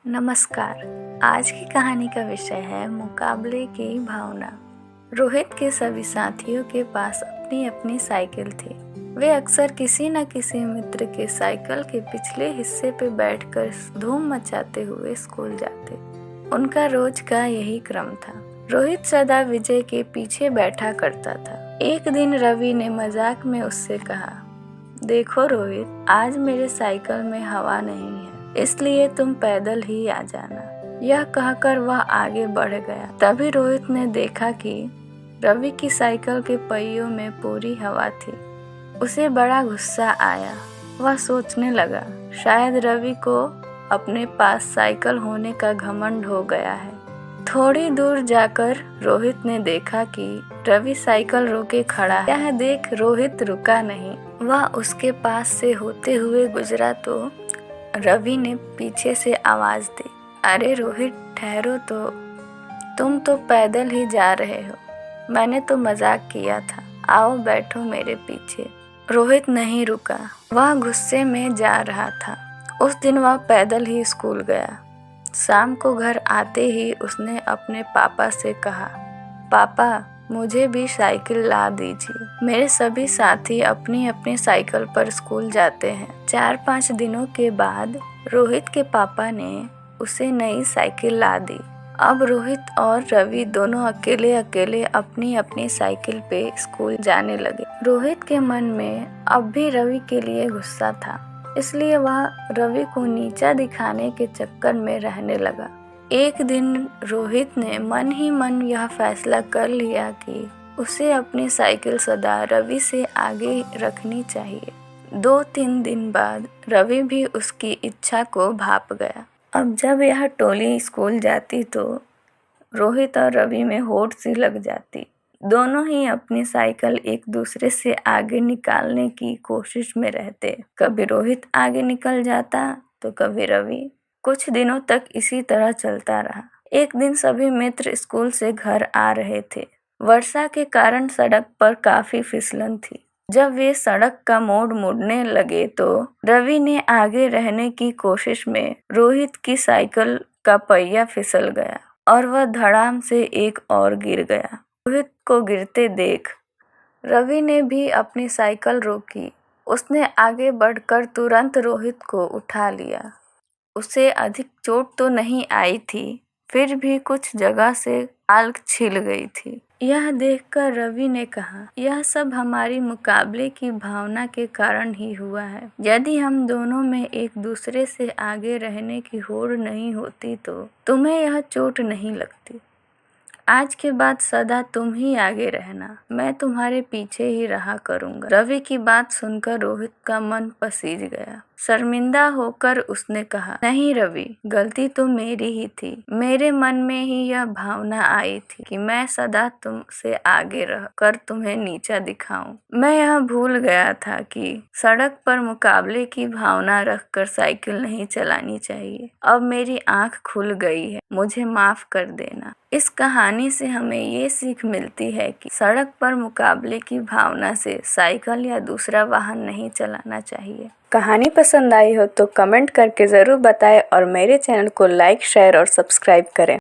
नमस्कार। आज की कहानी का विषय है मुकाबले की भावना। रोहित के सभी साथियों के पास अपनी अपनी साइकिल थी। वे अक्सर किसी न किसी मित्र के साइकिल के पिछले हिस्से पे बैठकर धूम मचाते हुए स्कूल जाते। उनका रोज का यही क्रम था। रोहित सदा विजय के पीछे बैठा करता था। एक दिन रवि ने मजाक में उससे कहा, देखो रोहित, आज मेरे साइकिल में हवा नहीं है, इसलिए तुम पैदल ही आ जाना। यह कहकर वह आगे बढ़ गया। तभी रोहित ने देखा कि रवि की साइकिल के पहियों में पूरी हवा थी। उसे बड़ा गुस्सा आया। वह सोचने लगा, शायद रवि को अपने पास साइकिल होने का घमंड हो गया है। थोड़ी दूर जाकर रोहित ने देखा कि रवि साइकिल रोके खड़ा है। यह देख रोहित रुका नहीं। वह उसके पास से होते हुए गुजरा तो रवि ने पीछे से आवाज दी, अरे रोहित, ठहरो तो, तुम तो पैदल ही जा रहे हो। मैंने तो मजाक किया था, आओ बैठो मेरे पीछे। रोहित नहीं रुका। वह गुस्से में जा रहा था। उस दिन वह पैदल ही स्कूल गया। शाम को घर आते ही उसने अपने पापा से कहा, पापा, मुझे भी साइकिल ला दीजिए। मेरे सभी साथी अपनी अपनी साइकिल पर स्कूल जाते हैं। 4-5 दिनों के बाद रोहित के पापा ने उसे नई साइकिल ला दी। अब रोहित और रवि दोनों अकेले अकेले अपनी अपनी साइकिल पे स्कूल जाने लगे। रोहित के मन में अब भी रवि के लिए गुस्सा था, इसलिए वह रवि को नीचा दिखाने के चक्कर में रहने लगा। एक दिन रोहित ने मन ही मन यह फैसला कर लिया कि उसे अपनी साइकिल सदा रवि से आगे रखनी चाहिए। 2-3 दिन बाद रवि भी उसकी इच्छा को भाप गया। अब जब यह टोली स्कूल जाती तो रोहित और रवि में होड़ सी लग जाती। दोनों ही अपनी साइकिल एक दूसरे से आगे निकालने की कोशिश में रहते। कभी रोहित आगे निकल जाता तो कभी रवि। कुछ दिनों तक इसी तरह चलता रहा। एक दिन सभी मित्र स्कूल से घर आ रहे थे। वर्षा के कारण सड़क पर काफी फिसलन थी। जब वे सड़क का मोड़ मुड़ने लगे तो रवि ने आगे रहने की कोशिश में रोहित की साइकिल का पहिया फिसल गया और वह धड़ाम से एक और गिर गया। रोहित को गिरते देख रवि ने भी अपनी साइकिल रोकी। उसने आगे बढ़कर तुरंत रोहित को उठा लिया। उसे अधिक चोट तो नहीं आई थी, फिर भी कुछ जगह से खाल छिल गई थी। यह देखकर रवि ने कहा, यह सब हमारी मुकाबले की भावना के कारण ही हुआ है। यदि हम दोनों में एक दूसरे से आगे रहने की होड़ नहीं होती तो तुम्हें यह चोट नहीं लगती। आज के बाद सदा तुम ही आगे रहना, मैं तुम्हारे पीछे ही रहा करूंगा। रवि की बात सुनकर रोहित का मन पसीज गया। शर्मिंदा होकर उसने कहा, नहीं रवि, गलती तो मेरी ही थी। मेरे मन में ही यह भावना आई थी कि मैं सदा तुमसे आगे रह कर तुम्हें नीचा दिखाऊं। मैं यह भूल गया था कि सड़क पर मुकाबले की भावना रखकर साइकिल नहीं चलानी चाहिए। अब मेरी आंख खुल गई है, मुझे माफ कर देना। इस कहानी से हमें ये सीख मिलती है कि सड़क पर मुकाबले की भावना से साइकिल या दूसरा वाहन नहीं चलाना चाहिए। कहानी पसंद आई हो तो कमेंट करके ज़रूर बताएं और मेरे चैनल को लाइक, शेयर और सब्सक्राइब करें।